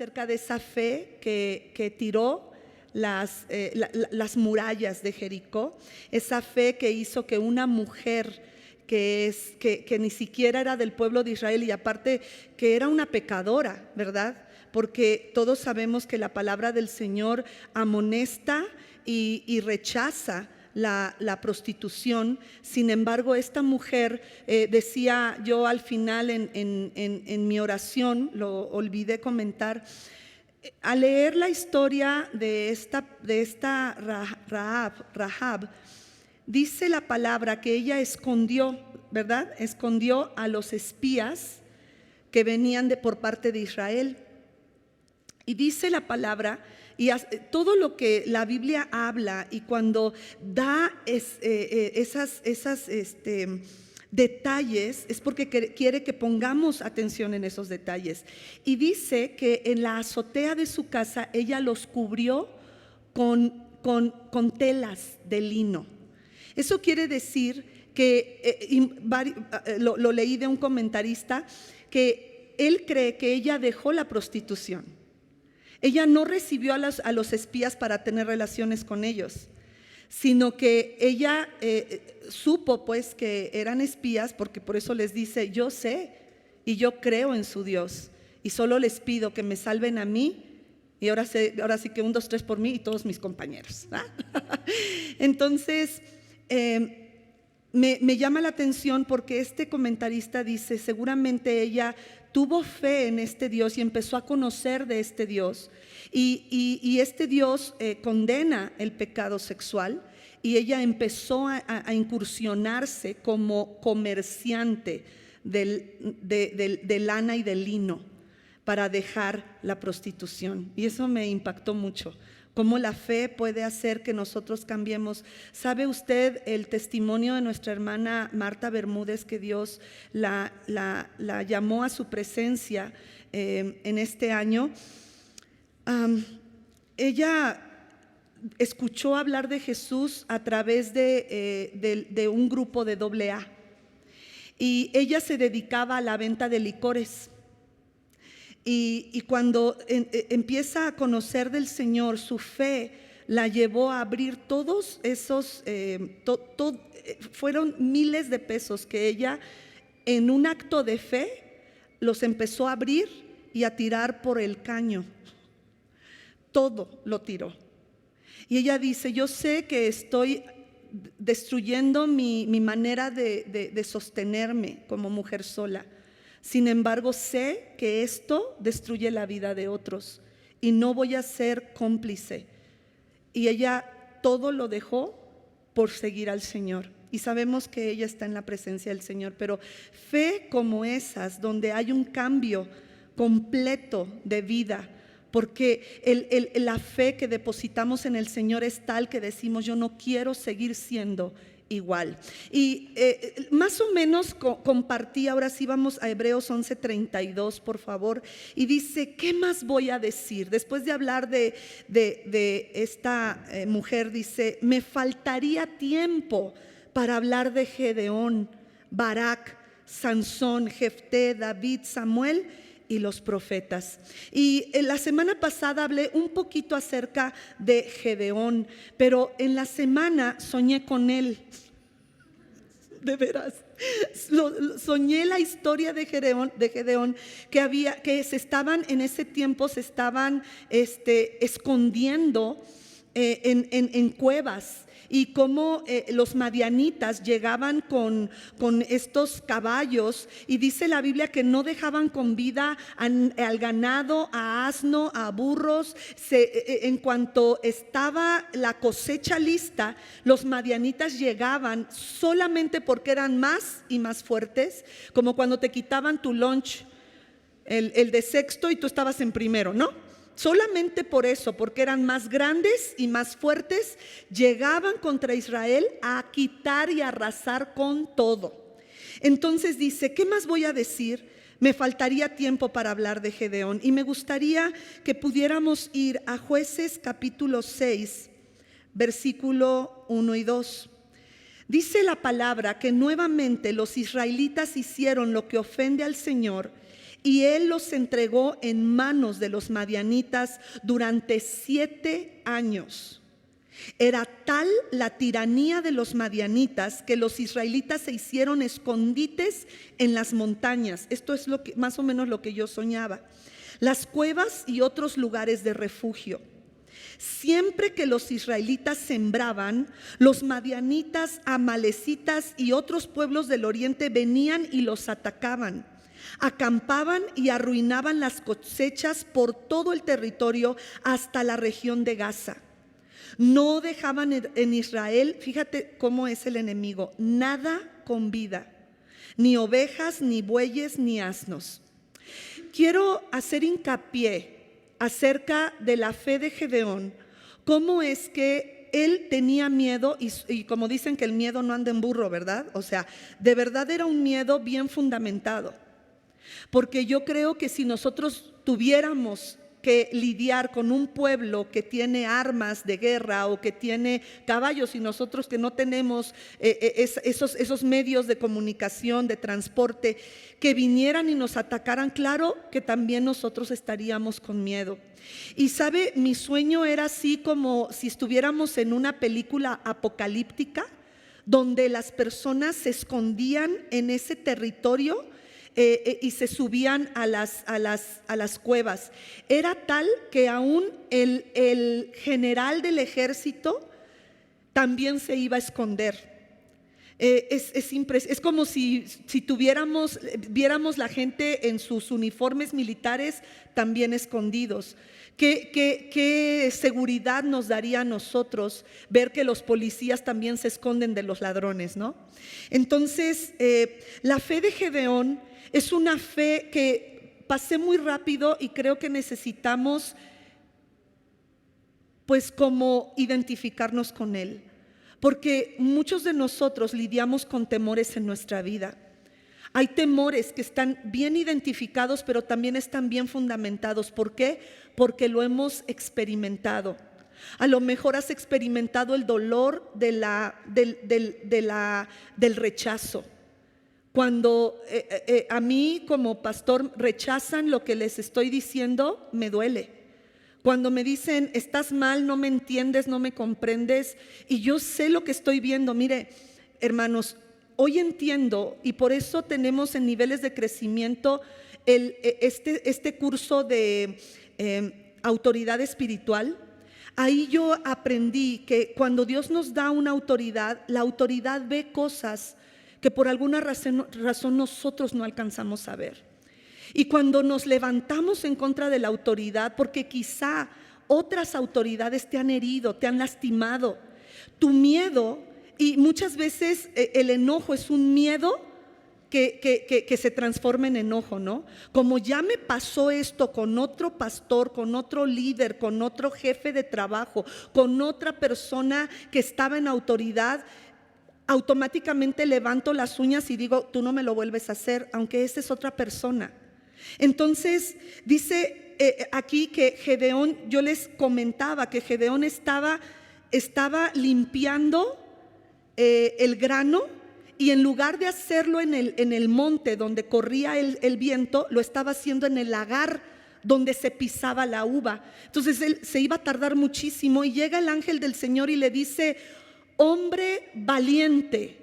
acerca de esa fe que tiró las murallas de Jericó, esa fe que hizo que una mujer que ni siquiera era del pueblo de Israel y aparte que era una pecadora, ¿verdad? Porque todos sabemos que la palabra del Señor amonesta y rechaza la prostitución. Sin embargo, esta mujer, decía yo al final en mi oración, lo olvidé comentar, al leer la historia de esta Rahab, dice la palabra que ella escondió, ¿verdad? Escondió a los espías que venían por parte de Israel. Y dice la palabra, y todo lo que la Biblia habla, y cuando da esas detalles, es porque quiere que pongamos atención en esos detalles. Y dice que en la azotea de su casa ella los cubrió con telas de lino. Eso quiere decir que, lo leí de un comentarista, que él cree que ella dejó la prostitución. Ella no recibió a los espías para tener relaciones con ellos, sino que ella supo pues que eran espías, porque por eso les dice: yo sé y yo creo en su Dios y solo les pido que me salven a mí, y ahora sí que 1, 2, 3 por mí y todos mis compañeros. Entonces me llama la atención porque este comentarista dice: seguramente ella tuvo fe en este Dios y empezó a conocer de este Dios, y este Dios condena el pecado sexual, y ella empezó a incursionarse como comerciante de lana y de lino para dejar la prostitución. Y eso me impactó mucho, cómo la fe puede hacer que nosotros cambiemos. ¿Sabe usted el testimonio de nuestra hermana Marta Bermúdez, que Dios la llamó a su presencia en este año? Ella escuchó hablar de Jesús a través de un grupo de AA, y ella se dedicaba a la venta de licores. Y cuando empieza a conocer del Señor, su fe la llevó a abrir todos esos, fueron miles de pesos que ella, en un acto de fe, los empezó a abrir y a tirar por el caño. Todo lo tiró. Y ella dice: yo sé que estoy destruyendo mi manera de sostenerme como mujer sola. Sin embargo, sé que esto destruye la vida de otros y no voy a ser cómplice. Y ella todo lo dejó por seguir al Señor. Y sabemos que ella está en la presencia del Señor, pero fe como esas, donde hay un cambio completo de vida, porque la fe que depositamos en el Señor es tal que decimos: yo no quiero seguir siendo igual. Y más o menos compartí. Ahora sí vamos a Hebreos 11:32, por favor. Y dice: ¿qué más voy a decir? Después de hablar de esta mujer, dice: me faltaría tiempo para hablar de Gedeón, Barak, Sansón, Jefté, David, Samuel y los profetas. Y la semana pasada hablé un poquito acerca de Gedeón, pero en la semana soñé con él. De veras, soñé la historia de Gedeón, que se estaban en ese tiempo, se estaban escondiendo en cuevas. Y cómo los madianitas llegaban con estos caballos, y dice la Biblia que no dejaban con vida al ganado, a asno, a burros. En cuanto estaba la cosecha lista, los madianitas llegaban solamente porque eran más y más fuertes, como cuando te quitaban tu lunch, el de sexto, y tú estabas en primero, ¿no? Solamente por eso, porque eran más grandes y más fuertes, llegaban contra Israel a quitar y arrasar con todo. Entonces dice: ¿qué más voy a decir? Me faltaría tiempo para hablar de Gedeón, y me gustaría que pudiéramos ir a Jueces capítulo 6, versículo 1 y 2. Dice la palabra que nuevamente los israelitas hicieron lo que ofende al Señor, y él los entregó en manos de los madianitas durante 7 años. Era tal la tiranía de los madianitas que los israelitas se hicieron escondites en las montañas. Esto es más o menos lo que yo soñaba. Las cuevas y otros lugares de refugio. Siempre que los israelitas sembraban, los madianitas, amalecitas y otros pueblos del oriente venían y los atacaban. Acampaban y arruinaban las cosechas por todo el territorio hasta la región de Gaza. No dejaban en Israel, fíjate cómo es el enemigo, nada con vida, ni ovejas, ni bueyes, ni asnos. Quiero hacer hincapié acerca de la fe de Gedeón, cómo es que él tenía miedo y como dicen que el miedo no anda en burro, ¿verdad? O sea, de verdad era un miedo bien fundamentado, porque yo creo que si nosotros tuviéramos que lidiar con un pueblo que tiene armas de guerra o que tiene caballos y nosotros que no tenemos esos medios de comunicación, de transporte, que vinieran y nos atacaran, claro que también nosotros estaríamos con miedo. Y sabe, mi sueño era así como si estuviéramos en una película apocalíptica donde las personas se escondían en ese territorio y se subían a las cuevas. Era tal que aún el general del ejército también se iba a esconder. Es como si viéramos la gente en sus uniformes militares también escondidos. ¿Qué seguridad nos daría a nosotros ver que los policías también se esconden de los ladrones, ¿no? Entonces, la fe de Gedeón es una fe que pasé muy rápido y creo que necesitamos, pues, como identificarnos con él. Porque muchos de nosotros lidiamos con temores en nuestra vida. Hay temores que están bien identificados, pero también están bien fundamentados. ¿Por qué? Porque lo hemos experimentado. A lo mejor has experimentado el dolor del rechazo. Cuando a mí como pastor rechazan lo que les estoy diciendo, me duele. Cuando me dicen, estás mal, no me entiendes, no me comprendes, y yo sé lo que estoy viendo. Mire, hermanos, hoy entiendo, y por eso tenemos en niveles de crecimiento este curso de autoridad espiritual. Ahí yo aprendí que cuando Dios nos da una autoridad, la autoridad ve cosas que por alguna razón nosotros no alcanzamos a ver. Y cuando nos levantamos en contra de la autoridad, porque quizá otras autoridades te han herido, te han lastimado, tu miedo, y muchas veces el enojo es un miedo que se transforma en enojo, ¿no? Como ya me pasó esto con otro pastor, con otro líder, con otro jefe de trabajo, con otra persona que estaba en autoridad, automáticamente levanto las uñas y digo, tú no me lo vuelves a hacer, aunque esa es otra persona. Entonces dice aquí que Gedeón, yo les comentaba que Gedeón estaba limpiando el grano, y en lugar de hacerlo en el monte donde corría el viento, lo estaba haciendo en el lagar donde se pisaba la uva. Entonces él se iba a tardar muchísimo, y llega el ángel del Señor y le dice, hombre valiente,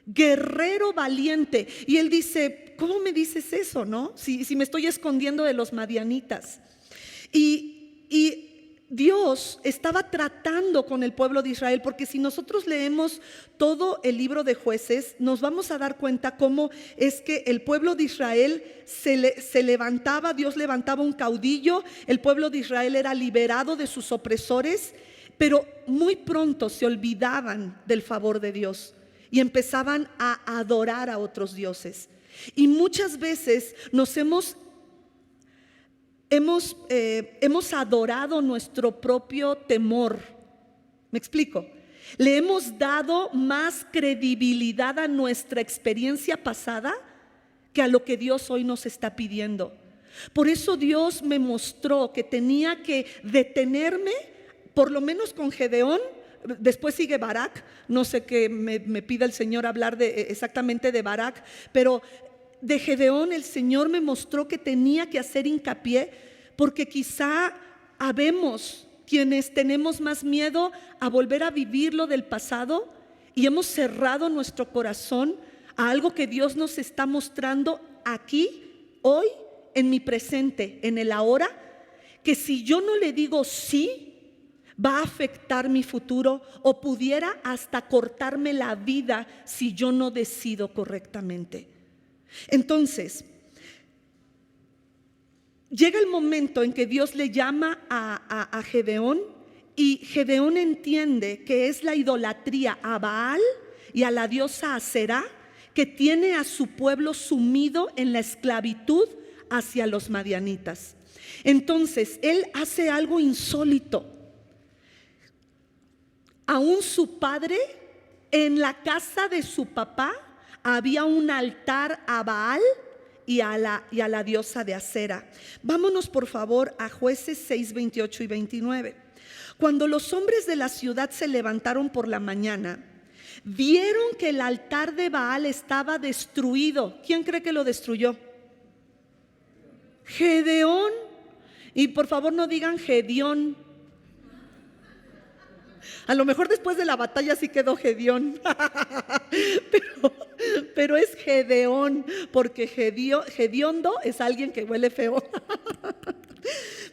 guerrero valiente. Y él dice, ¿cómo me dices eso, no? Si me estoy escondiendo de los madianitas. Y Dios estaba tratando con el pueblo de Israel, porque si nosotros leemos todo el libro de Jueces, nos vamos a dar cuenta cómo es que el pueblo de Israel se levantaba, Dios levantaba un caudillo, el pueblo de Israel era liberado de sus opresores, pero muy pronto se olvidaban del favor de Dios y empezaban a adorar a otros dioses. Y muchas veces nos hemos adorado nuestro propio temor. ¿Me explico? Le hemos dado más credibilidad a nuestra experiencia pasada que a lo que Dios hoy nos está pidiendo. Por eso Dios me mostró que tenía que detenerme, por lo menos con Gedeón. Después sigue Barak. No sé qué me pida el Señor hablar exactamente de Barak, pero de Gedeón el Señor me mostró que tenía que hacer hincapié, porque quizá habemos quienes tenemos más miedo a volver a vivir lo del pasado y hemos cerrado nuestro corazón a algo que Dios nos está mostrando aquí, hoy, en mi presente, en el ahora, que si yo no le digo sí, va a afectar mi futuro o pudiera hasta cortarme la vida si yo no decido correctamente. Entonces, llega el momento en que Dios le llama a Gedeón, y Gedeón entiende que es la idolatría a Baal y a la diosa Aserá que tiene a su pueblo sumido en la esclavitud hacia los madianitas. Entonces, él hace algo insólito. Aún su padre, en la casa de su papá, había un altar a Baal y a la diosa de Acera. Vámonos por favor a Jueces 6, 28 y 29. Cuando los hombres de la ciudad se levantaron por la mañana, vieron que el altar de Baal estaba destruido. ¿Quién cree que lo destruyó? Gedeón. Y por favor no digan Gedeón. A lo mejor después de la batalla sí quedó Gedeón, pero es Gedeón, porque hediondo es alguien que huele feo.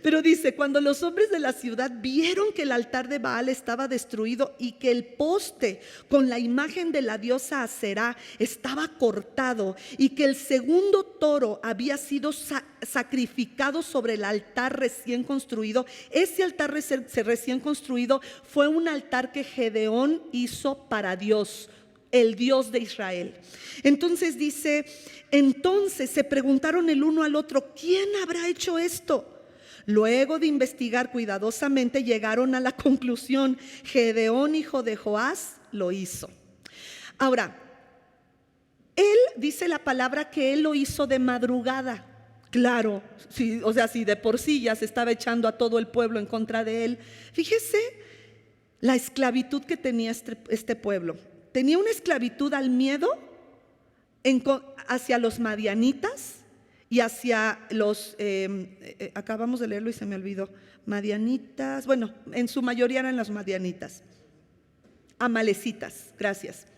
Pero dice, cuando los hombres de la ciudad vieron que el altar de Baal estaba destruido y que el poste con la imagen de la diosa Aserá estaba cortado y que el segundo toro había sido sacrificado sobre el altar recién construido, ese altar recién construido fue un altar que Gedeón hizo para Dios, el Dios de Israel. Entonces dice, entonces se preguntaron el uno al otro, ¿quién habrá hecho esto? Luego de investigar cuidadosamente llegaron a la conclusión, Gedeón, hijo de Joás, lo hizo. Ahora, él dice la palabra que él lo hizo de madrugada. Claro, sí, o sea, si de por sí ya se estaba echando a todo el pueblo en contra de él. Fíjese la esclavitud que tenía este pueblo. Tenía una esclavitud al miedo hacia los madianitas y hacia los, acabamos de leerlo y se me olvidó, madianitas, bueno, en su mayoría eran los madianitas, amalecitas, gracias.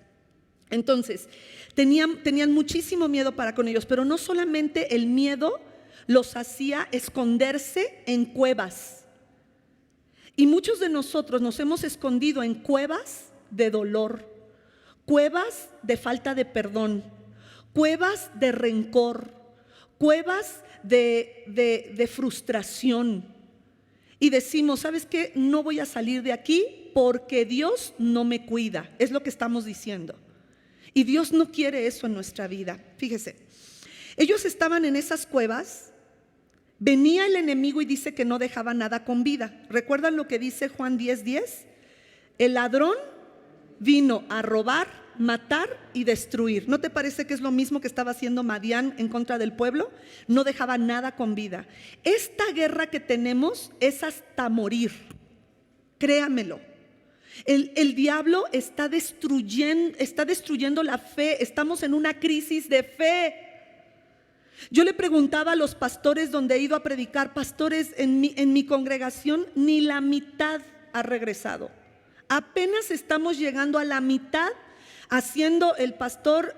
Entonces, tenían muchísimo miedo para con ellos, pero no solamente el miedo los hacía esconderse en cuevas. Y muchos de nosotros nos hemos escondido en cuevas de dolor, cuevas de falta de perdón, cuevas de rencor, cuevas de frustración. Y decimos, ¿sabes qué? No voy a salir de aquí porque Dios no me cuida. Es lo que estamos diciendo. Y Dios no quiere eso en nuestra vida. Fíjese, ellos estaban en esas cuevas, venía el enemigo y dice que no dejaba nada con vida. ¿Recuerdan lo que dice Juan 10:10? El ladrón vino a robar, matar y destruir. ¿No te parece que es lo mismo que estaba haciendo Madián en contra del pueblo? No dejaba nada con vida. Esta guerra que tenemos es hasta morir. Créamelo. El diablo está destruyendo la fe. Estamos en una crisis de fe. Yo le preguntaba a los pastores donde he ido a predicar, pastores, en mi congregación ni la mitad ha regresado. Apenas estamos llegando a la mitad, haciendo el pastor,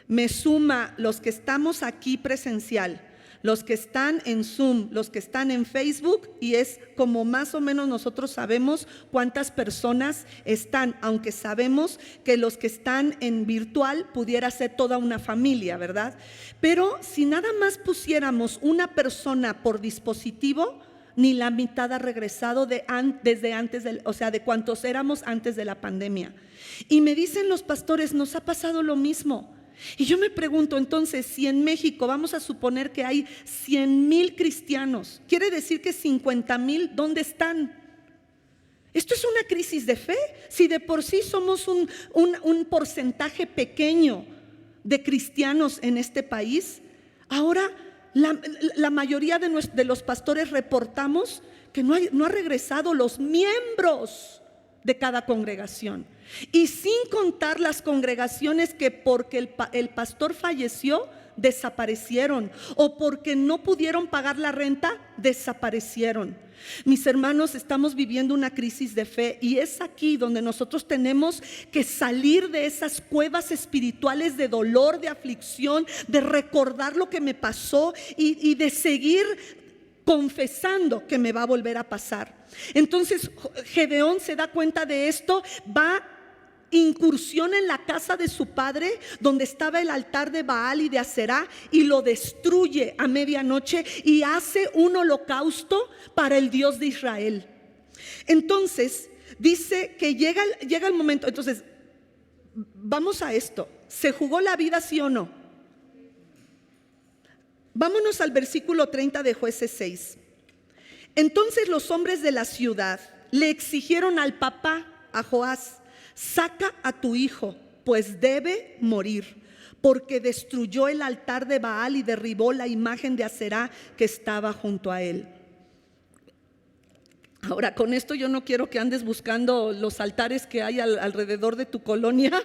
me suma los que estamos aquí presencial, los que están en Zoom, los que están en Facebook, y es como más o menos nosotros sabemos cuántas personas están, aunque sabemos que los que están en virtual pudiera ser toda una familia, ¿verdad? Pero si nada más pusiéramos una persona por dispositivo, ni la mitad ha regresado desde antes, de cuantos éramos antes de la pandemia. Y me dicen los pastores, nos ha pasado lo mismo. Y yo me pregunto, entonces, si en México vamos a suponer que hay 100,000 cristianos, quiere decir que 50,000, ¿dónde están? Esto es una crisis de fe. Si de por sí somos un porcentaje pequeño de cristianos en este país, ahora la mayoría de los pastores reportamos que no ha regresado los miembros de cada congregación. Y sin contar las congregaciones que porque el pastor falleció, desaparecieron, o porque no pudieron pagar la renta, desaparecieron. Mis hermanos, estamos viviendo una crisis de fe, y es aquí donde nosotros tenemos que salir de esas cuevas espirituales de dolor, de aflicción, de recordar lo que me pasó y de seguir confesando que me va a volver a pasar. Entonces Gedeón se da cuenta de esto, incursiona en la casa de su padre, donde estaba el altar de Baal y de Aserá, y lo destruye a medianoche y hace un holocausto para el Dios de Israel. Entonces dice que llega el momento. Entonces vamos a esto: ¿se jugó la vida, sí o no? Vámonos al versículo 30 de Jueces 6. Entonces los hombres de la ciudad le exigieron al papá, a Joás: saca a tu hijo, pues debe morir, porque destruyó el altar de Baal y derribó la imagen de Aserá que estaba junto a él. Ahora, con esto yo no quiero que andes buscando los altares que hay alrededor de tu colonia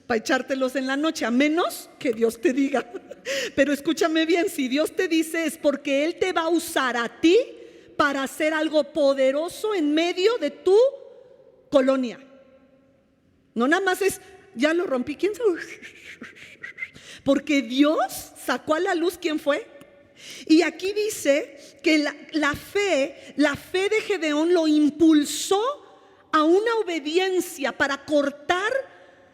para echártelos en la noche, a menos que Dios te diga. Pero escúchame bien, si Dios te dice, es porque Él te va a usar a ti para hacer algo poderoso en medio de tu colonia. No nada más es, ya lo rompí, ¿quién sabe? Porque Dios sacó a la luz, ¿quién fue? Y aquí dice que la fe de Gedeón lo impulsó a una obediencia para cortar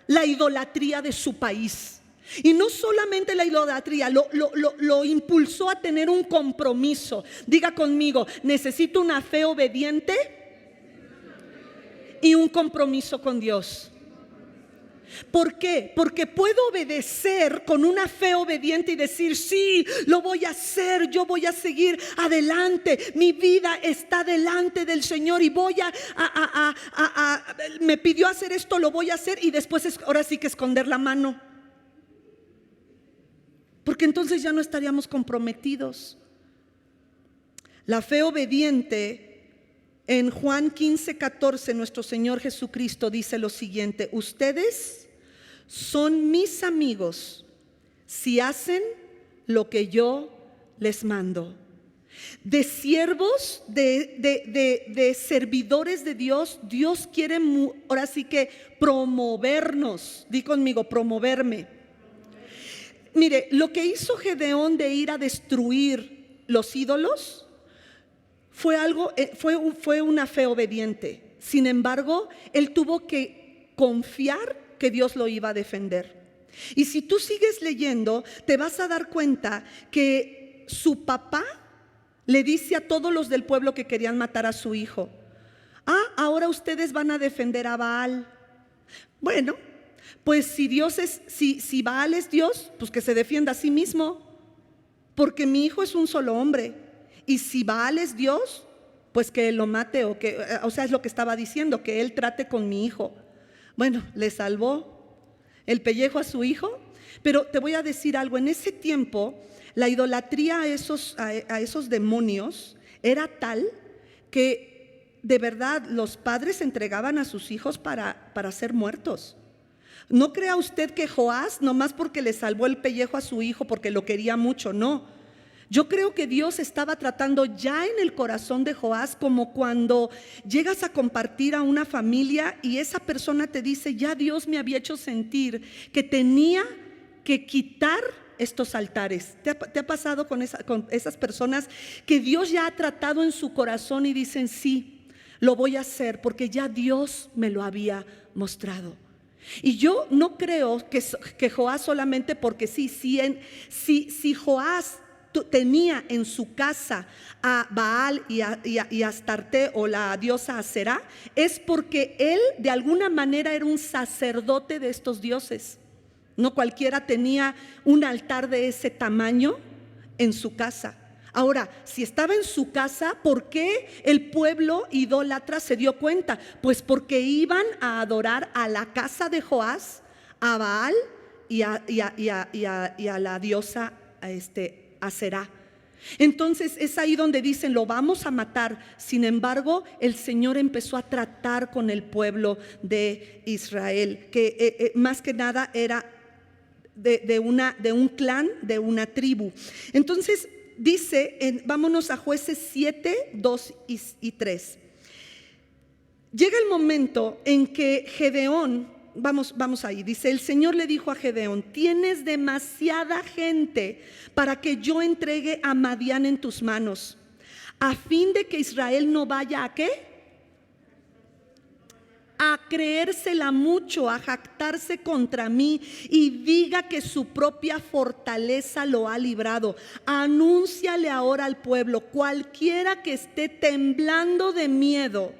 la idolatría de su país. Y no solamente la idolatría, lo impulsó a tener un compromiso. Diga conmigo: necesito una fe obediente y un compromiso con Dios. ¿Por qué? Porque puedo obedecer con una fe obediente y decir: sí, lo voy a hacer, yo voy a seguir adelante, mi vida está delante del Señor y voy me pidió hacer esto, lo voy a hacer, y después ahora sí que esconder la mano, porque entonces ya no estaríamos comprometidos. La fe obediente, en Juan 15:14, nuestro Señor Jesucristo dice lo siguiente: ustedes son mis amigos si hacen lo que yo les mando. De siervos, de servidores de Dios, Dios quiere ahora sí que promovernos. Di conmigo: promoverme. Mire, lo que hizo Gedeón de ir a destruir los ídolos fue una fe obediente. Sin embargo, él tuvo que confiar que Dios lo iba a defender. Y si tú sigues leyendo, te vas a dar cuenta que su papá le dice a todos los del pueblo que querían matar a su hijo: ahora ustedes van a defender a Baal. Bueno, pues si Baal es Dios, pues que se defienda a sí mismo, porque mi hijo es un solo hombre. Y si Baal es Dios, pues que él lo mate, o sea, es lo que estaba diciendo, que él trate con mi hijo. Bueno, le salvó el pellejo a su hijo. Pero te voy a decir algo: en ese tiempo la idolatría a esos demonios era tal que de verdad los padres entregaban a sus hijos para ser muertos. No crea usted que Joás, nomás porque le salvó el pellejo a su hijo porque lo quería mucho, no. Yo creo que Dios estaba tratando ya en el corazón de Joás, como cuando llegas a compartir a una familia y esa persona te dice: ya Dios me había hecho sentir que tenía que quitar estos altares. ¿Te ha pasado con esas personas que Dios ya ha tratado en su corazón y dicen: sí, lo voy a hacer porque ya Dios me lo había mostrado? Y yo no creo que Joás solamente porque si Joás tenía en su casa a Baal y a Astarte, o la diosa Aserá, es porque él de alguna manera era un sacerdote de estos dioses. No cualquiera tenía un altar de ese tamaño en su casa. Ahora, si estaba en su casa, ¿por qué el pueblo idólatra se dio cuenta? Pues porque iban a adorar a la casa de Joás, a Baal y a la diosa Aserá. Entonces es ahí donde dicen: lo vamos a matar. Sin embargo, el Señor empezó a tratar con el pueblo de Israel, que más que nada era de un clan, de una tribu. Entonces dice, vámonos a Jueces 7, 2 y 3. Llega el momento en que Gedeón, vamos ahí, dice: el Señor le dijo a Gedeón: tienes demasiada gente para que yo entregue a Madián en tus manos, a fin de que Israel no vaya ¿a qué? A creérsela mucho, a jactarse contra mí y diga que su propia fortaleza lo ha librado. Anúnciale ahora al pueblo: cualquiera que esté temblando de miedo.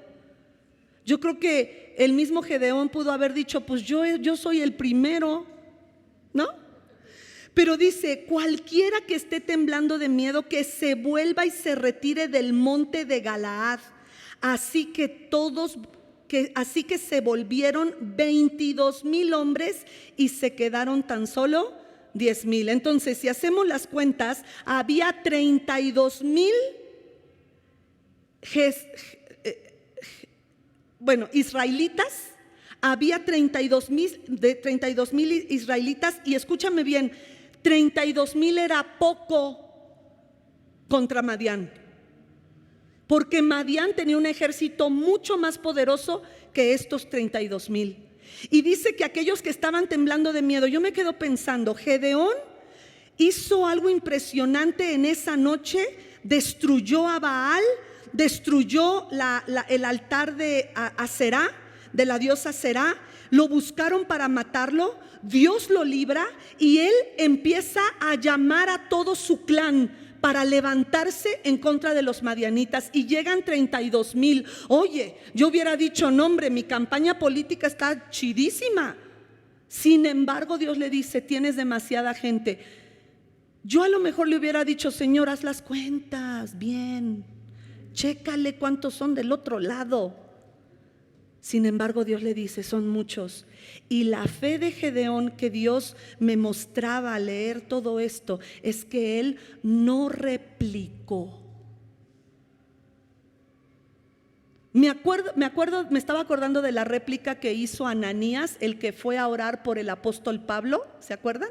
Yo creo que el mismo Gedeón pudo haber dicho: pues yo soy el primero, ¿no? Pero dice: cualquiera que esté temblando de miedo, que se vuelva y se retire del monte de Galaad. Así que se volvieron 22,000 hombres y se quedaron tan solo 10,000. Entonces, si hacemos las cuentas, había 32,000 israelitas, había 32,000 israelitas, y escúchame bien, 32,000 era poco contra Madián, porque Madián tenía un ejército mucho más poderoso que estos 32,000. Y dice que aquellos que estaban temblando de miedo, yo me quedo pensando, Gedeón hizo algo impresionante en esa noche. Destruyó a Baal, destruyó el altar de Aserá, de la diosa Aserá. Lo buscaron para matarlo. Dios lo libra y él empieza a llamar a todo su clan para levantarse en contra de los madianitas, y llegan 32,000. Oye, yo hubiera dicho: no, hombre, mi campaña política está chidísima. Sin embargo, Dios le dice: tienes demasiada gente. Yo a lo mejor le hubiera dicho: Señor, haz las cuentas bien, chécale cuántos son del otro lado. Sin embargo, Dios le dice: son muchos. Y la fe de Gedeón, que Dios me mostraba al leer todo esto, es que él no replicó. Me estaba acordando de la réplica que hizo Ananías, el que fue a orar por el apóstol Pablo. ¿Se acuerdan?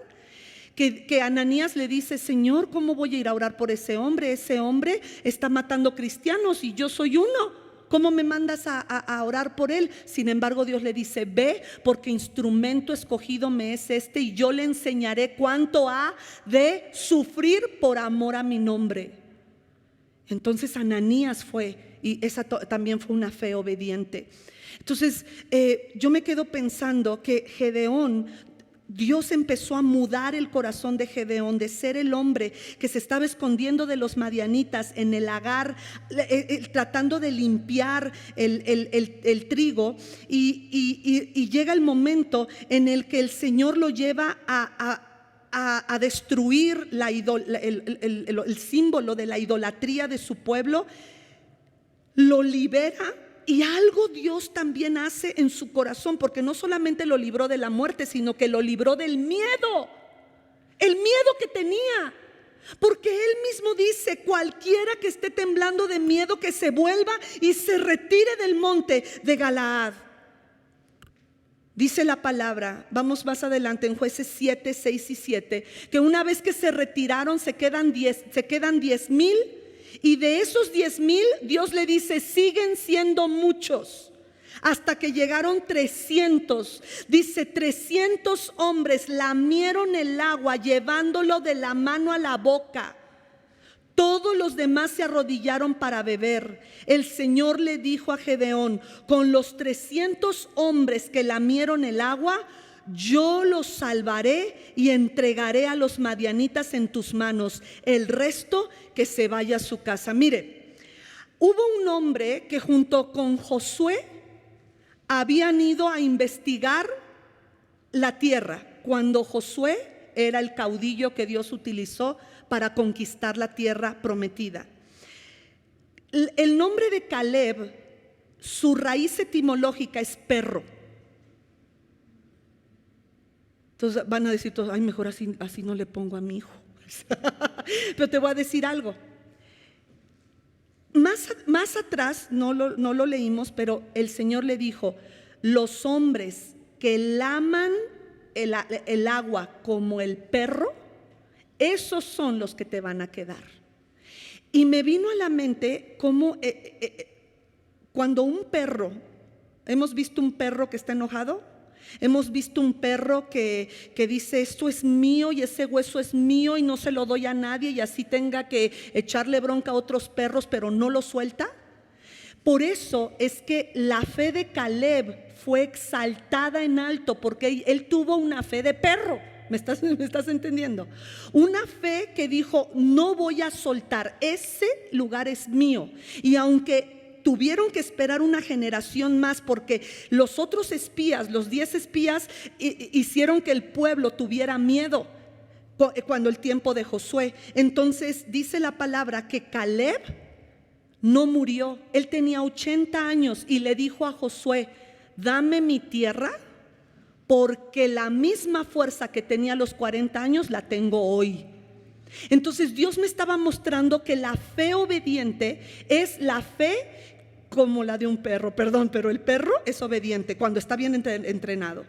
Que Ananías le dice: Señor, ¿cómo voy a ir a orar por ese hombre? Ese hombre está matando cristianos y yo soy uno. ¿Cómo me mandas a orar por él? Sin embargo, Dios le dice: ve, porque instrumento escogido me es este, y yo le enseñaré cuánto ha de sufrir por amor a mi nombre. Entonces Ananías fue, y esa también fue una fe obediente. Entonces yo me quedo pensando que Gedeón, Dios empezó a mudar el corazón de Gedeón, de ser el hombre que se estaba escondiendo de los madianitas en el lagar, tratando de limpiar el trigo, y llega el momento en el que el Señor lo lleva a destruir el símbolo de la idolatría de su pueblo. Lo libera. Y algo Dios también hace en su corazón, porque no solamente lo libró de la muerte, sino que lo libró del miedo. El miedo que tenía. Porque él mismo dice: cualquiera que esté temblando de miedo, que se vuelva y se retire del monte de Galaad. Dice la palabra, vamos más adelante en Jueces 7, 6 y 7, que una vez que se retiraron se quedan 10,000. Y de esos 10,000, Dios le dice: siguen siendo muchos. Hasta que llegaron 300. Dice: 300 hombres lamieron el agua, llevándolo de la mano a la boca. Todos los demás se arrodillaron para beber. El Señor le dijo a Gedeón: con los 300 hombres que lamieron el agua, yo los salvaré y entregaré a los madianitas en tus manos. El resto que se vaya a su casa. Mire, hubo un hombre que junto con Josué habían ido a investigar la tierra, cuando Josué era el caudillo que Dios utilizó para conquistar la tierra prometida. El nombre de Caleb, su raíz etimológica es perro. Entonces van a decir todos: ay, mejor así no le pongo a mi hijo. Pero te voy a decir algo. Más atrás, no lo leímos, pero el Señor le dijo: los hombres que laman el agua como el perro, esos son los que te van a quedar. Y me vino a la mente cómo cuando un perro, hemos visto un perro que está enojado, hemos visto un perro que dice: esto es mío y ese hueso es mío y no se lo doy a nadie, y así tenga que echarle bronca a otros perros, pero no lo suelta. Por eso es que la fe de Caleb fue exaltada en alto, porque él tuvo una fe de perro. ¿Me estás entendiendo? Una fe que dijo: no voy a soltar, ese lugar es mío. Y aunque tuvieron que esperar una generación más, porque los otros espías, los 10 espías, hicieron que el pueblo tuviera miedo cuando el tiempo de Josué. Entonces dice la palabra que Caleb no murió. Él tenía 80 años y le dijo a Josué: dame mi tierra, porque la misma fuerza que tenía a los 40 años la tengo hoy. Entonces Dios me estaba mostrando que la fe obediente es la fe como la de un perro, perdón, pero el perro es obediente cuando está bien entrenado.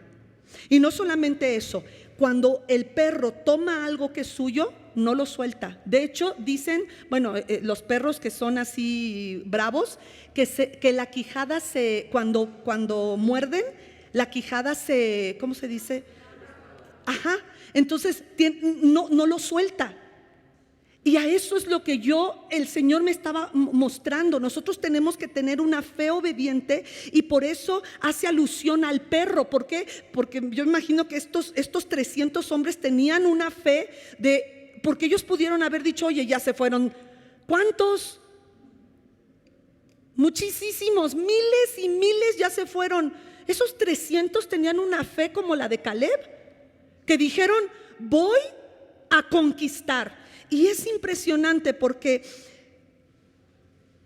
Y no solamente eso, cuando el perro toma algo que es suyo, no lo suelta. De hecho, dicen, bueno, los perros que son así bravos, que la quijada cuando muerden, la quijada ¿cómo se dice? Ajá, entonces no lo suelta. Y a eso es lo que el Señor me estaba mostrando. Nosotros tenemos que tener una fe obediente, y por eso hace alusión al perro. ¿Por qué? Porque yo imagino que estos 300 hombres tenían una fe porque ellos pudieron haber dicho: oye, ya se fueron. ¿Cuántos? Muchísimos, miles y miles ya se fueron. Esos 300 tenían una fe como la de Caleb, que dijeron: voy a conquistar. Y es impresionante porque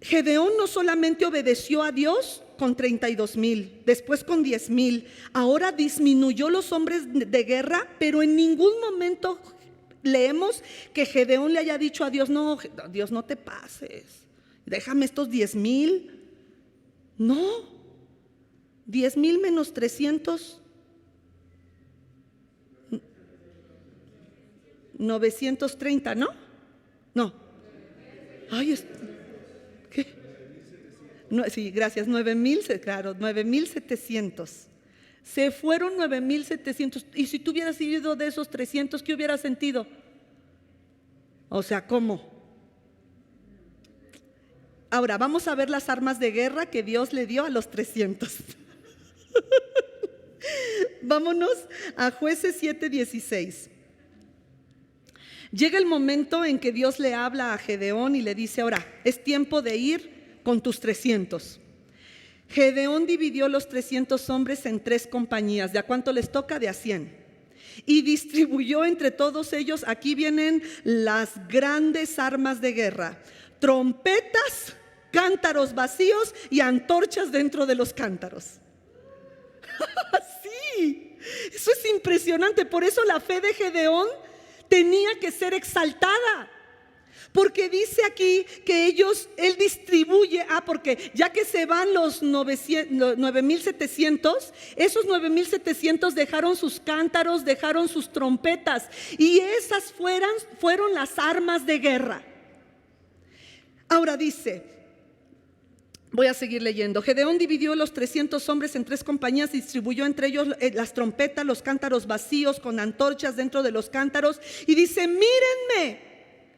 Gedeón no solamente obedeció a Dios con 32,000, después con 10,000, ahora disminuyó los hombres de guerra, pero en ningún momento leemos que Gedeón le haya dicho a Dios: no, Dios, no te pases, déjame estos 10,000. No, 10,000 menos 300, 930, ¿no? No. Ay, ¿qué? No, sí, gracias, 9,000, claro, 9,700. Se fueron 9,700. Y si tú hubieras sido de esos 300, ¿qué hubieras sentido? O sea, ¿cómo? Ahora, vamos a ver las armas de guerra que Dios le dio a los 300. Vámonos a Jueces 7:16. Llega el momento en que Dios le habla a Gedeón y le dice: ahora es tiempo de ir con tus 300. Gedeón dividió los 300 hombres en 3 compañías. ¿De a cuánto les toca? De a 100. Y distribuyó entre todos ellos, aquí vienen las grandes armas de guerra: trompetas, cántaros vacíos y antorchas dentro de los cántaros. Sí, eso es impresionante. Por eso la fe de Gedeón tenía que ser exaltada, porque dice aquí que él distribuye, porque ya que se van los 9,700, esos 9,700 dejaron sus cántaros, dejaron sus trompetas, y esas fueron las armas de guerra. Ahora dice, voy a seguir leyendo. Gedeón dividió los 300 hombres en 3 compañías, distribuyó entre ellos las trompetas, los cántaros vacíos con antorchas dentro de los cántaros, y dice: mírenme,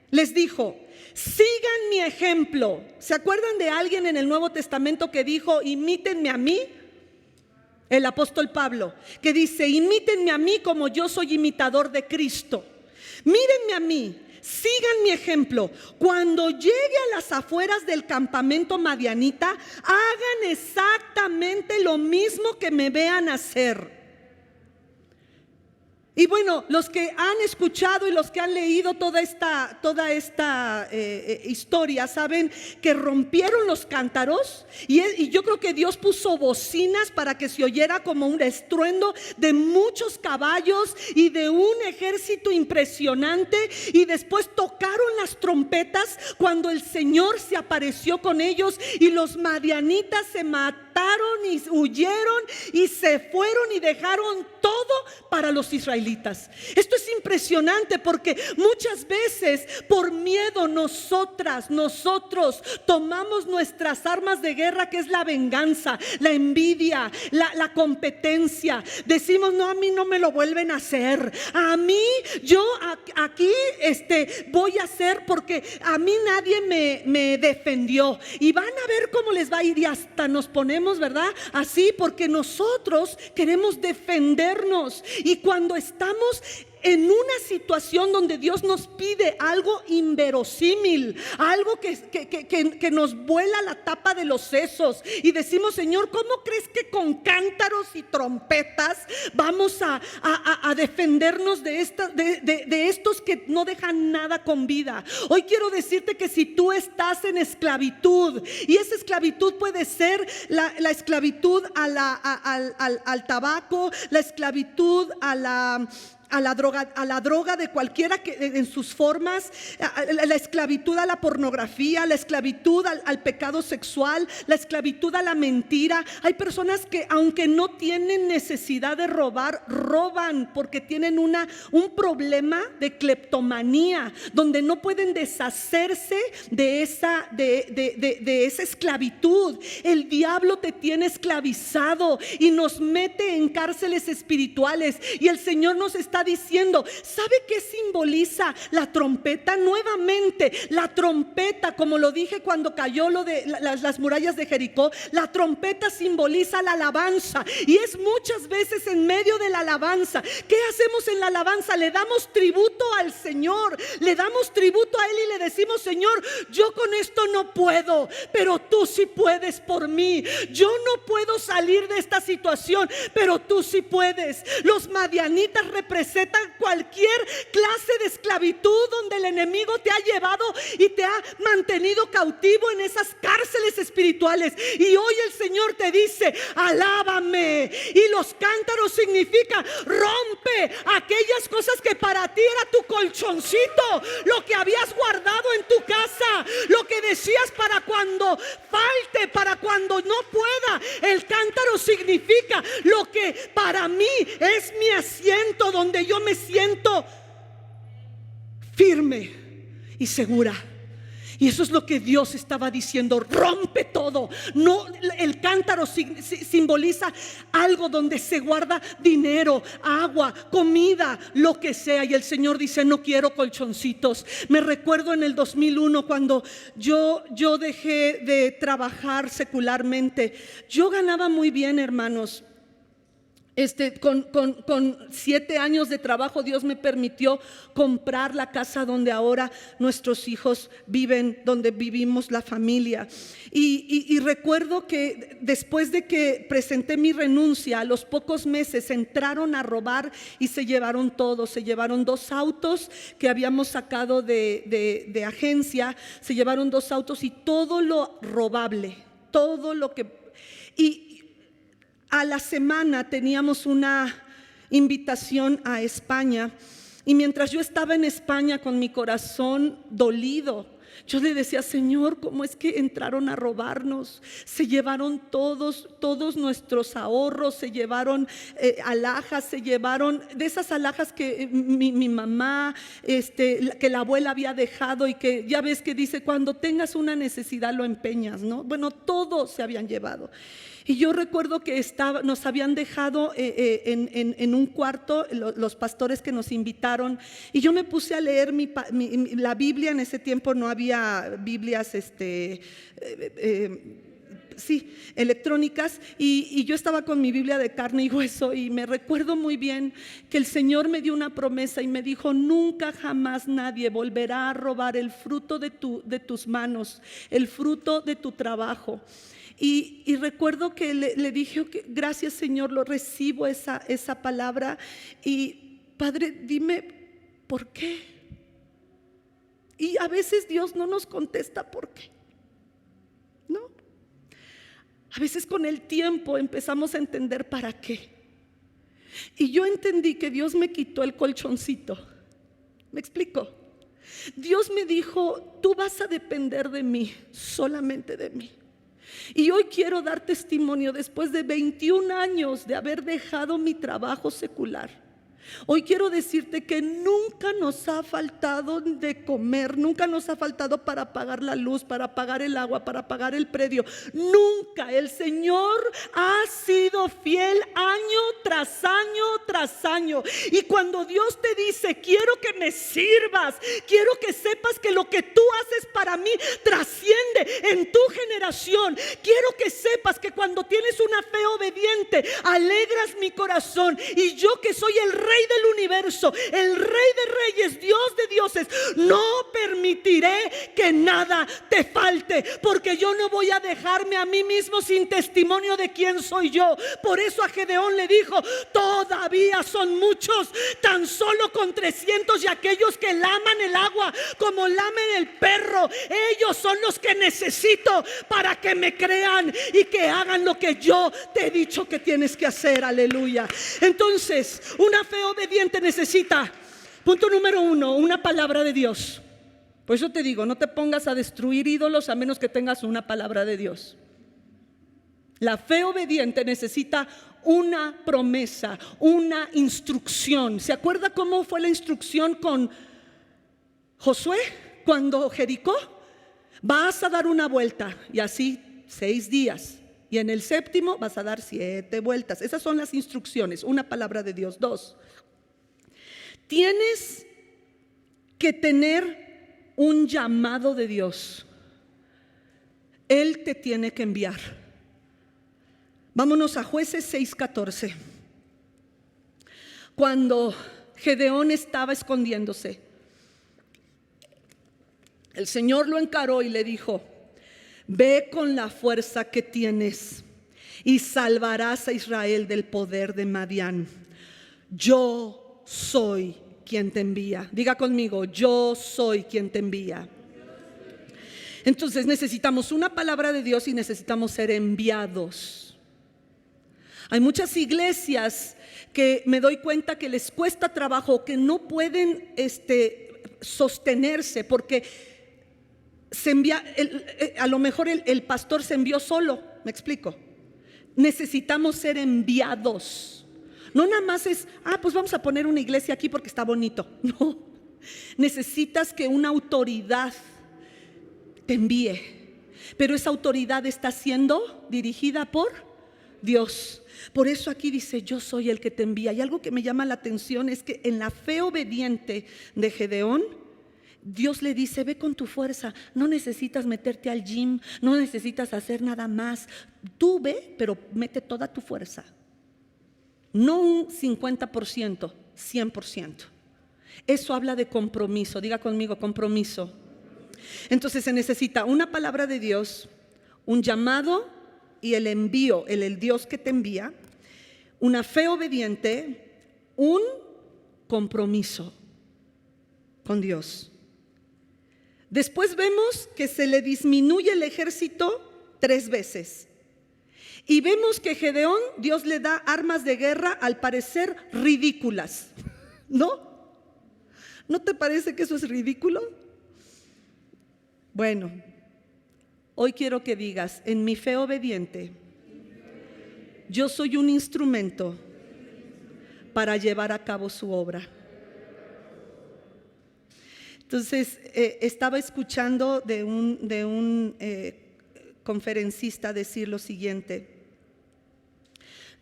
les dijo, sigan mi ejemplo. ¿Se acuerdan de alguien en el Nuevo Testamento que dijo: imítenme a mí? El apóstol Pablo, que dice: imítenme a mí como yo soy imitador de Cristo. Mírenme a mí, sigan mi ejemplo. Cuando llegue a las afueras del campamento madianita, hagan exactamente lo mismo que me vean hacer. Y bueno, los que han escuchado y los que han leído toda esta historia saben que rompieron los cántaros y yo creo que Dios puso bocinas para que se oyera como un estruendo de muchos caballos y de un ejército impresionante, y después tocaron las trompetas cuando el Señor se apareció con ellos, y los madianitas se mataron y huyeron y se fueron y dejaron todo para los israelitas. Esto es impresionante porque muchas veces por miedo nosotros tomamos nuestras armas de guerra, que es la venganza, la envidia, la competencia. Decimos: no, a mí no me lo vuelven a hacer, a mí, yo aquí voy a hacer porque a mí nadie me defendió, y van a ver cómo les va a ir, y hasta nos ponemos, ¿verdad?, así, porque nosotros queremos defendernos. Y cuando estamos en una situación donde Dios nos pide algo inverosímil, algo que nos vuela la tapa de los sesos, y decimos: Señor, ¿cómo crees que con cántaros y trompetas vamos a defendernos de estos que no dejan nada con vida? Hoy quiero decirte que si tú estás en esclavitud, y esa esclavitud puede ser la esclavitud al tabaco, la esclavitud a la droga de cualquiera que en sus formas, la esclavitud a la pornografía, la esclavitud al pecado sexual, la esclavitud a la mentira. Hay personas que, aunque no tienen necesidad de robar, roban porque tienen un problema de cleptomanía, donde no pueden deshacerse de esa esclavitud. El diablo te tiene esclavizado y nos mete en cárceles espirituales, y el Señor nos está diciendo: ¿sabe qué simboliza la trompeta? Nuevamente, la trompeta, como lo dije cuando cayó lo de las murallas de Jericó, la trompeta simboliza la alabanza, y es muchas veces en medio de la alabanza. ¿Qué hacemos en la alabanza? Le damos tributo al Señor, le damos tributo a Él y le decimos: Señor, yo con esto no puedo, pero tú sí puedes por mí. Yo no puedo salir de esta situación, pero tú sí puedes. Los madianitas representan cualquier clase de esclavitud donde el enemigo te ha llevado y te ha mantenido cautivo en esas cárceles espirituales. Y hoy el Señor te dice: alábame. Y los cántaros significa: rompe aquellas cosas que para ti era tu colchoncito, lo que habías guardado en tu casa, lo que decías para cuando falte, para cuando no pueda. El cántaro significa lo que para mí es mi asiento, donde yo me siento firme y segura. Y eso es lo que Dios estaba diciendo: rompe todo. No, el cántaro simboliza algo donde se guarda dinero, agua, comida, lo que sea. Y el Señor dice: no quiero colchoncitos. Me recuerdo en el 2001 cuando yo dejé de trabajar secularmente. Yo ganaba muy bien, hermanos. Con 7 años de trabajo, Dios me permitió comprar la casa donde ahora nuestros hijos viven, donde vivimos la familia. Y recuerdo que después de que presenté mi renuncia, a los pocos meses entraron a robar y se llevaron todo. Se llevaron 2 autos que habíamos sacado de agencia. Se llevaron 2 autos y todo lo robable, todo lo que... Y a la semana teníamos una invitación a España, y mientras yo estaba en España con mi corazón dolido, yo le decía: Señor, ¿cómo es que entraron a robarnos? Se llevaron todos nuestros ahorros, se llevaron alhajas, se llevaron de esas alhajas que mi mamá, que la abuela había dejado, y que ya ves que dice: cuando tengas una necesidad lo empeñas, ¿no? Bueno, todo se habían llevado. Y yo recuerdo que nos habían dejado en un cuarto los pastores que nos invitaron, y yo me puse a leer la Biblia. En ese tiempo no había Biblias electrónicas, y yo estaba con mi Biblia de carne y hueso, y me recuerdo muy bien que el Señor me dio una promesa y me dijo: nunca jamás nadie volverá a robar el fruto de tus manos, el fruto de tu trabajo. Y recuerdo que le dije: gracias, Señor, lo recibo esa palabra. Y Padre, dime por qué. Y a veces Dios no nos contesta por qué, ¿no? A veces con el tiempo empezamos a entender para qué. Y yo entendí que Dios me quitó el colchoncito. ¿Me explico? Dios me dijo: tú vas a depender de mí, solamente de mí. Y hoy quiero dar testimonio después de 21 años de haber dejado mi trabajo secular. Hoy quiero decirte que nunca nos ha faltado de comer, nunca nos ha faltado para pagar la luz, para pagar el agua, para pagar el predio. Nunca. El Señor ha sido fiel año tras año tras año. Y cuando Dios te dice: quiero que me sirvas, quiero que sepas que lo que tú haces para mí trasciende en tu generación. Quiero que sepas que cuando tienes una fe obediente, alegras mi corazón. Y yo, que soy el Rey del universo, el Rey de reyes, Dios de dioses, no permitiré que nada te falte, porque yo no voy a dejarme a mí mismo sin testimonio de quién soy yo. Por eso a Gedeón le dijo: todavía son muchos, tan solo con 300, y aquellos que laman el agua como lamen el perro, ellos son los que necesito para que me crean y que hagan lo que yo te he dicho que tienes que hacer. Aleluya. Entonces, una fe obediente necesita, punto número 1, una palabra de Dios. Por eso te digo, no te pongas a destruir ídolos a menos que tengas una palabra de Dios. La fe obediente necesita una promesa, una instrucción. ¿Se acuerda cómo fue la instrucción con Josué cuando Jericó? Vas a dar una vuelta, y así 6 días. Y en el 7º vas a dar 7 vueltas. Esas son las instrucciones, una palabra de Dios. 2, tienes que tener un llamado de Dios. Él te tiene que enviar. Vámonos a Jueces 6:14. Cuando Gedeón estaba escondiéndose, el Señor lo encaró y le dijo: ve con la fuerza que tienes y salvarás a Israel del poder de Madián. Yo soy quien te envía. Diga conmigo: yo soy quien te envía. Entonces necesitamos una palabra de Dios y necesitamos ser enviados. Hay muchas iglesias que me doy cuenta que les cuesta trabajo, que no pueden sostenerse porque se envía, a lo mejor el pastor se envió solo. ¿Me explico? Necesitamos ser enviados. No nada más es: pues vamos a poner una iglesia aquí porque está bonito. No, necesitas que una autoridad te envíe, pero esa autoridad está siendo dirigida por Dios. Por eso aquí dice: yo soy el que te envía. Y algo que me llama la atención es que en la fe obediente de Gedeón, Dios le dice: ve con tu fuerza, no necesitas meterte al gym, no necesitas hacer nada más. Tú ve, pero mete toda tu fuerza. No un 50%, 100%. Eso habla de compromiso. Diga conmigo: compromiso. Entonces se necesita una palabra de Dios, un llamado y el envío, el Dios que te envía, una fe obediente, un compromiso con Dios. Después vemos que se le disminuye el ejército 3 veces. Y vemos que Gedeón, Dios le da armas de guerra al parecer ridículas. ¿No? ¿No te parece que eso es ridículo? Bueno, hoy quiero que digas: en mi fe obediente, yo soy un instrumento para llevar a cabo su obra. Entonces, estaba escuchando de un conferencista decir lo siguiente: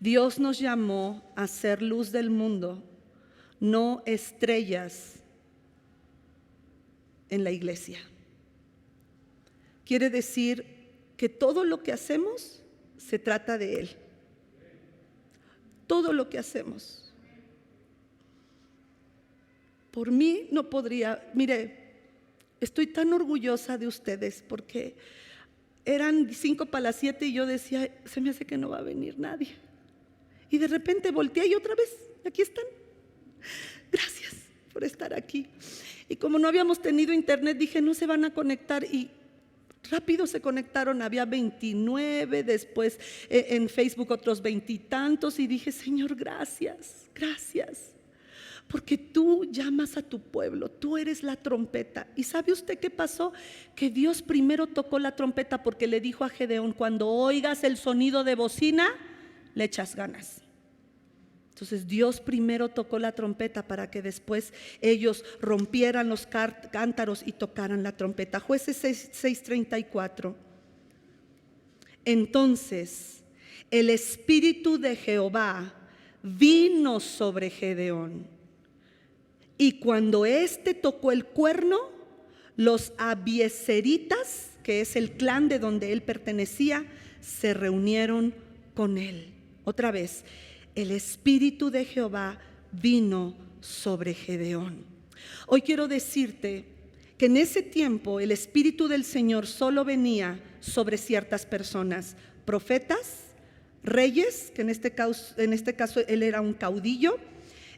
Dios nos llamó a ser luz del mundo, no estrellas en la iglesia. Quiere decir que todo lo que hacemos se trata de Él. Todo lo que hacemos. Por mí no podría. Mire, estoy tan orgullosa de ustedes porque eran 5 para las 7 y yo decía: se me hace que no va a venir nadie. Y de repente volteé y otra vez, aquí están. Gracias por estar aquí. Y como no habíamos tenido internet, dije, no se van a conectar, y rápido se conectaron. Había 29, después en Facebook otros 20 y tantos, y dije, Señor, gracias, gracias, porque tú llamas a tu pueblo, tú eres la trompeta. ¿Y sabe usted qué pasó? Que Dios primero tocó la trompeta porque le dijo a Gedeón, cuando oigas el sonido de bocina, le echas ganas. Entonces Dios primero tocó la trompeta para que después ellos rompieran los cántaros y tocaran la trompeta. Jueces 6:34. Entonces el Espíritu de Jehová vino sobre Gedeón, y cuando éste tocó el cuerno, los abiezeritas, que es el clan de donde él pertenecía, se reunieron con él. Otra vez, el Espíritu de Jehová vino sobre Gedeón. Hoy quiero decirte que en ese tiempo el Espíritu del Señor solo venía sobre ciertas personas: profetas, reyes, que en este caso él era un caudillo,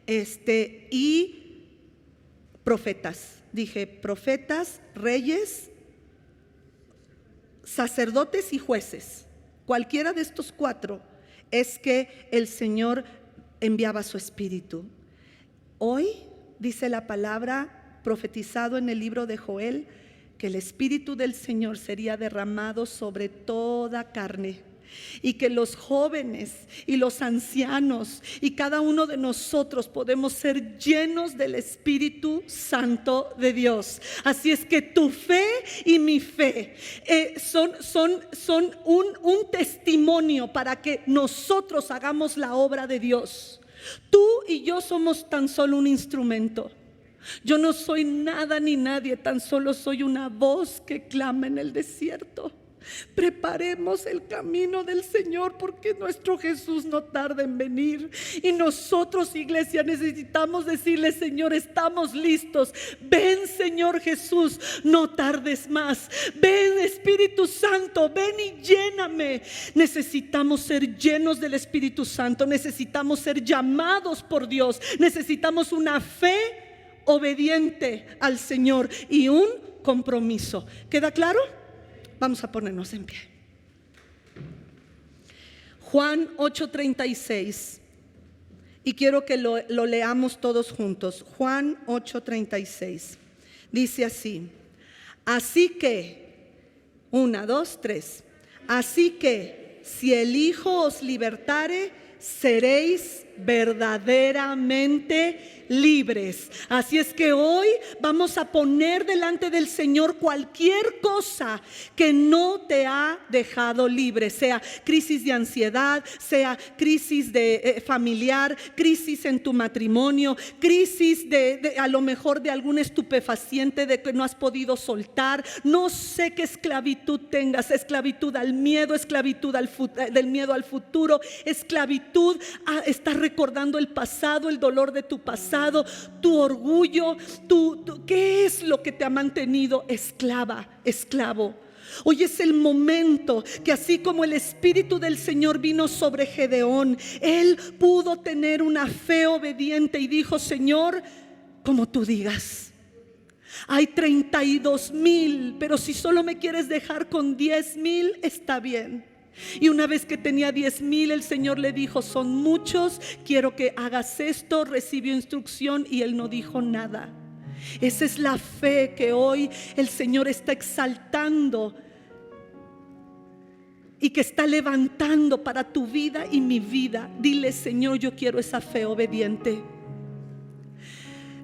y profetas. Dije profetas, reyes, sacerdotes y jueces. Cualquiera de estos cuatro es que el Señor enviaba su Espíritu. Hoy dice la palabra, profetizado en el libro de Joel, que el Espíritu del Señor sería derramado sobre toda carne, y que los jóvenes y los ancianos y cada uno de nosotros podemos ser llenos del Espíritu Santo de Dios. Así es que tu fe y mi fe son un testimonio para que nosotros hagamos la obra de Dios. Tú y yo somos tan solo un instrumento. Yo no soy nada ni nadie, tan solo soy una voz que clama en el desierto. Preparemos el camino del Señor, porque nuestro Jesús no tarda en venir. Y nosotros, iglesia, necesitamos decirle: Señor, estamos listos. Ven, Señor Jesús, no tardes más. Ven, Espíritu Santo, ven y lléname. Necesitamos ser llenos del Espíritu Santo. Necesitamos ser llamados por Dios. Necesitamos una fe obediente al Señor y un compromiso. ¿Queda claro? Vamos a ponernos en pie. Juan 8:36. Y quiero que lo leamos todos juntos. Juan 8:36. Dice así: así que, 1, 2, 3. Así que si el Hijo os libertare, seréis verdaderamente libres. Así es que hoy vamos a poner delante del Señor cualquier cosa que no te ha dejado libre, sea crisis de ansiedad, sea crisis de familiar, crisis en tu matrimonio, crisis de a lo mejor de algún estupefaciente de que no has podido soltar. No sé qué esclavitud tengas: esclavitud al miedo, esclavitud del miedo al futuro, esclavitud a estar recordando el pasado, el dolor de tu pasado, tu orgullo, ¿qué es lo que te ha mantenido esclavo? Hoy es el momento que, así como el Espíritu del Señor vino sobre Gedeón, él pudo tener una fe obediente y dijo: Señor, como tú digas. Hay 32,000, pero si solo me quieres dejar con 10,000, está bien. Y una vez que tenía 10,000, el Señor le dijo: son muchos, quiero que hagas esto. Recibió instrucción y él no dijo nada. Esa es la fe que hoy el Señor está exaltando y que está levantando para tu vida y mi vida. Dile: Señor, yo quiero esa fe obediente.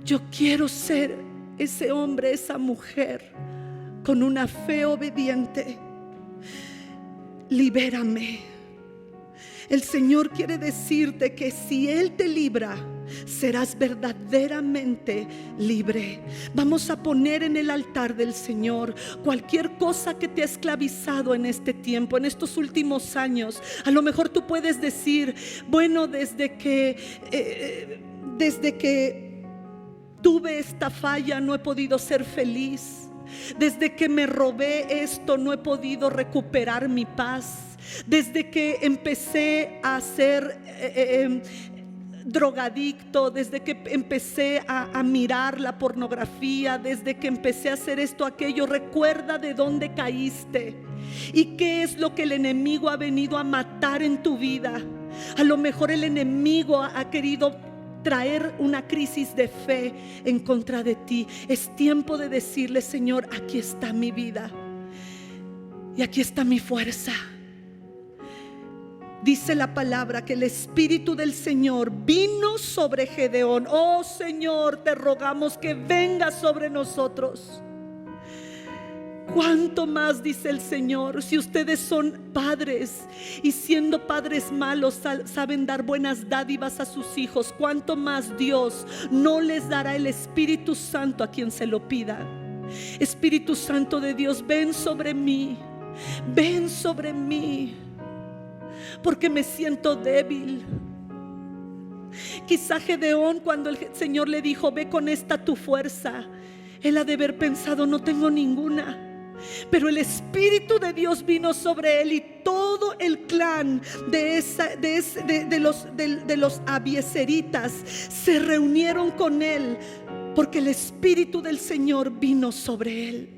Yo quiero ser ese hombre, esa mujer con una fe obediente. Libérame. El Señor quiere decirte que si Él te libra, serás verdaderamente libre. Vamos a poner en el altar del Señor cualquier cosa que te ha esclavizado en este tiempo, en estos últimos años. A lo mejor tú puedes decir: bueno, desde que tuve esta falla no he podido ser feliz. Desde que me robé esto no he podido recuperar mi paz. Desde que empecé a hacer drogadicto, desde que empecé a mirar la pornografía, desde que empecé a hacer esto, aquello, recuerda de dónde caíste y qué es lo que el enemigo ha venido a matar en tu vida. A lo mejor el enemigo ha querido traer una crisis de fe en contra de ti. Es tiempo de decirle: Señor, aquí está mi vida y aquí está mi fuerza. Dice la palabra que el Espíritu del Señor vino sobre Gedeón. Oh Señor, te rogamos que venga sobre nosotros. ¿Cuánto más, dice el Señor, si ustedes son padres y siendo padres malos saben dar buenas dádivas a sus hijos? ¿Cuánto más Dios no les dará el Espíritu Santo a quien se lo pida? Espíritu Santo de Dios, ven sobre mí, ven sobre mí, porque me siento débil. Quizá Gedeón, cuando el Señor le dijo: ve con esta tu fuerza, él ha de haber pensado: no tengo ninguna. Pero el Espíritu de Dios vino sobre él, y todo el clan de los abiezeritas se reunieron con él, porque el Espíritu del Señor vino sobre él.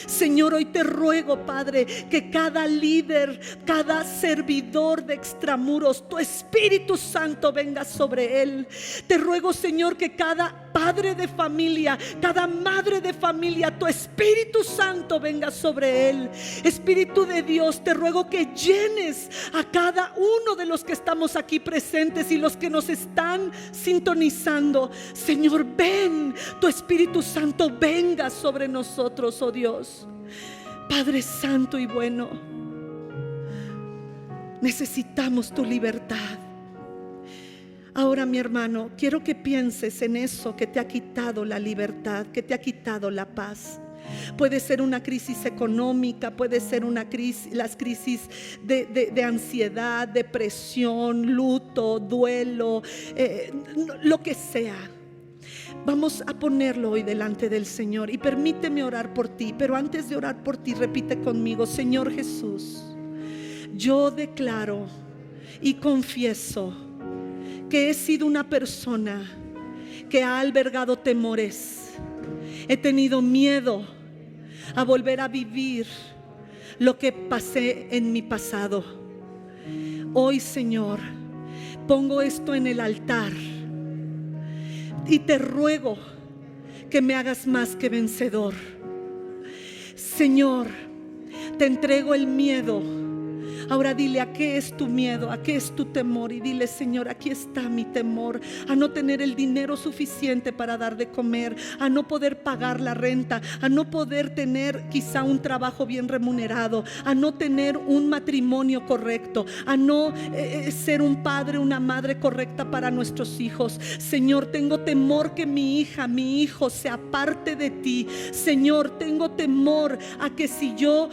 Señor, hoy te ruego, Padre, que cada líder, cada servidor de extramuros, tu Espíritu Santo venga sobre él. Te ruego, Señor, que cada padre de familia, cada madre de familia, tu Espíritu Santo venga sobre él. Espíritu de Dios, te ruego que llenes a cada uno de los que estamos aquí presentes y los que nos están sintonizando. Señor, ven, tu Espíritu Santo venga sobre nosotros, oh Dios. Padre santo y bueno, necesitamos tu libertad. Ahora, mi hermano, quiero que pienses en eso que te ha quitado la libertad, que te ha quitado la paz. Puede ser una crisis económica, puede ser las crisis de ansiedad, depresión, luto, duelo, lo que sea. Vamos a ponerlo hoy delante del Señor, y permíteme orar por ti. Pero antes de orar por ti, repite conmigo: Señor Jesús, yo declaro y confieso que he sido una persona que ha albergado temores. He tenido miedo a volver a vivir lo que pasé en mi pasado. Hoy, Señor, pongo esto en el altar y te ruego que me hagas más que vencedor. Señor, te entrego el miedo. Ahora dile: ¿a qué es tu miedo? ¿A qué es tu temor? Y dile: Señor, aquí está mi temor a no tener el dinero suficiente para dar de comer, a no poder pagar la renta, a no poder tener quizá un trabajo bien remunerado, a no tener un matrimonio correcto, a no ser un padre, una madre correcta para nuestros hijos. Señor, tengo temor que mi hija, mi hijo se aparte de ti. Señor, tengo temor a que si yo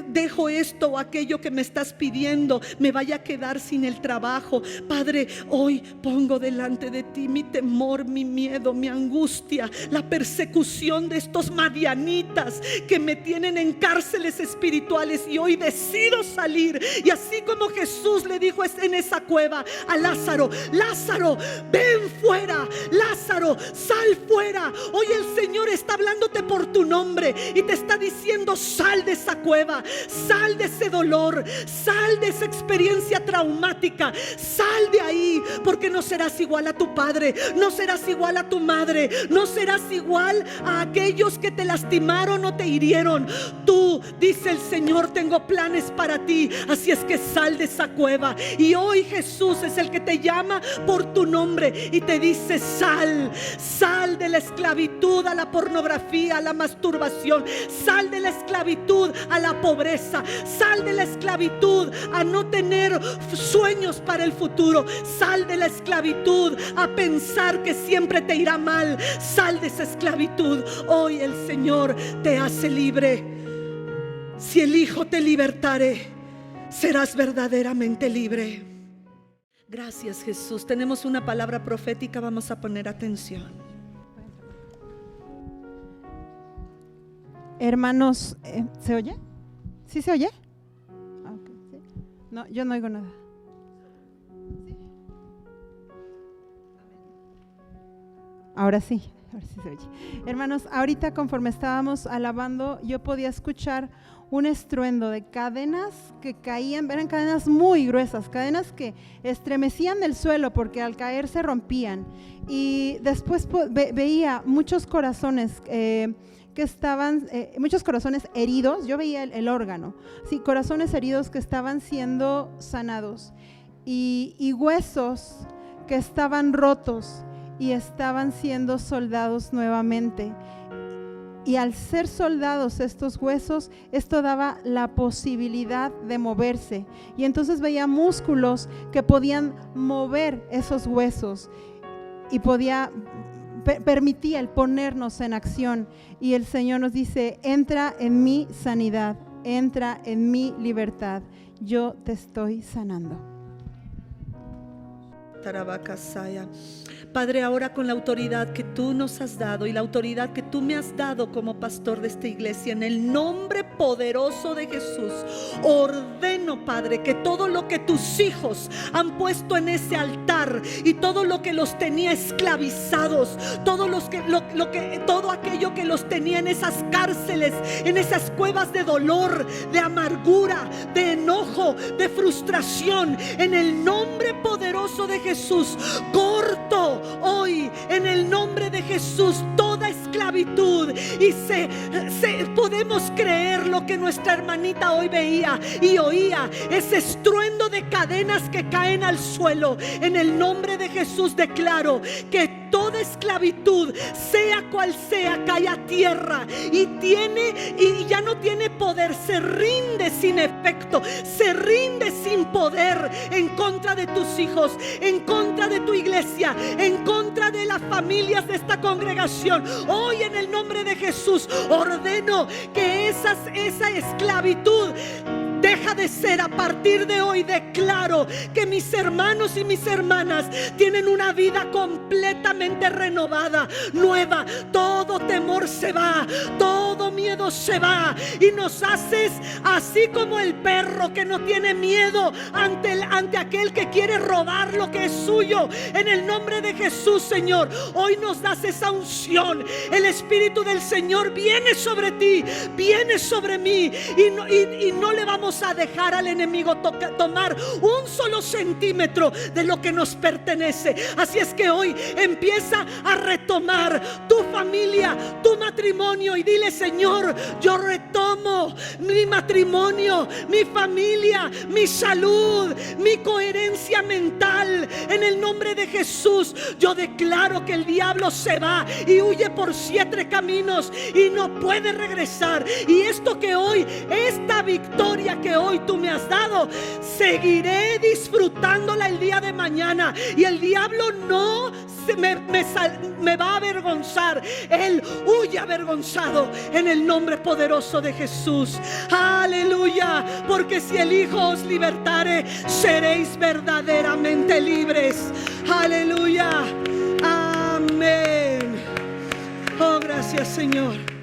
dejo esto o aquello que me estás pidiendo, me vaya a quedar sin el trabajo. Padre, hoy pongo delante de ti mi temor, mi miedo, mi angustia, la persecución de estos madianitas que me tienen en cárceles espirituales, y hoy decido salir. Y así como Jesús le dijo en esa cueva a Lázaro: Lázaro, ven fuera, Lázaro, sal fuera. Hoy el Señor está hablándote por tu nombre y te está diciendo: sal de esa cueva, sal de ese dolor, sal de esa experiencia traumática, sal de ahí, porque no serás igual a tu padre, no serás igual a tu madre, no serás igual a aquellos que te lastimaron o te hirieron. Tú, dice el Señor, tengo planes para ti, así es que sal de esa cueva. Y hoy Jesús es el que te llama por tu nombre y te dice: sal, sal de la esclavitud a la pornografía, a la masturbación, sal de la esclavitud a la pobreza, sal de la esclavitud a no tener sueños para el futuro, sal de la esclavitud a pensar que siempre te irá mal, sal de esa esclavitud. Hoy el Señor te hace libre. Si el Hijo te libertare, serás verdaderamente libre. Gracias, Jesús. Tenemos una palabra profética, vamos a poner atención. Hermanos, ¿se oye? ¿Sí se oye? Okay, sí. No, yo no oigo nada. ¿Sí? Ahora sí se oye. Hermanos, ahorita conforme estábamos alabando, yo podía escuchar un estruendo de cadenas que caían, eran cadenas muy gruesas, cadenas que estremecían el suelo porque al caer se rompían. Y después veía muchos corazones que estaban, muchos corazones heridos. Yo veía el órgano, sí, corazones heridos que estaban siendo sanados y huesos que estaban rotos y estaban siendo soldados nuevamente. Y al ser soldados estos huesos, esto daba la posibilidad de moverse. Y entonces veía músculos que podían mover esos huesos y permitía el ponernos en acción. Y el Señor nos dice: entra en mi sanidad, entra en mi libertad, yo te estoy sanando. Padre, ahora con la autoridad que tú nos has dado y la autoridad que tú me has dado como pastor de esta iglesia, en el nombre poderoso de Jesús, ordeno, Padre, que todo lo que tus hijos han puesto en ese altar y todo lo que los tenía esclavizados, todo aquello que los tenía en esas cárceles, en esas cuevas de dolor, de amargura, de enojo, de frustración, en el nombre poderoso de Jesús, corto hoy en el nombre de Jesús toda esclavitud. Y podemos creer lo que nuestra hermanita hoy veía y oía, ese estruendo de cadenas que caen al suelo. En el nombre de Jesús declaro que toda esclavitud, sea cual sea, cae a tierra y ya no tiene poder, se rinde sin efecto, se rinde sin poder en contra de tus hijos, en contra de tu iglesia, en contra de las familias de esta congregación. Hoy en el nombre de Jesús ordeno que esa esclavitud deja de ser. A partir de hoy declaro que mis hermanos y mis hermanas tienen una vida completamente renovada, nueva. Todo temor se va, todo miedo se va, y nos haces así como el perro que no tiene miedo ante aquel que quiere robar lo que es suyo. En el nombre de Jesús, Señor, hoy nos das esa unción. El Espíritu del Señor viene sobre ti, viene sobre mí, y no le vamos a dejar al enemigo tomar un solo centímetro de lo que nos pertenece. Así es que hoy empieza a retomar tu familia, tu matrimonio, y dile: Señor, yo retomo mi matrimonio, mi familia, mi salud, mi coherencia mental. En el nombre de Jesús, yo declaro que el diablo se va y huye por 7 caminos y no puede regresar. Y esto que hoy, esta victoria que hoy tú me has dado, seguiré disfrutándola el día de mañana, y el diablo no me va a avergonzar. Él huye avergonzado en el nombre poderoso de Jesús. Aleluya, porque si el Hijo os libertare, seréis verdaderamente libres. Aleluya, amén. Oh, gracias, Señor.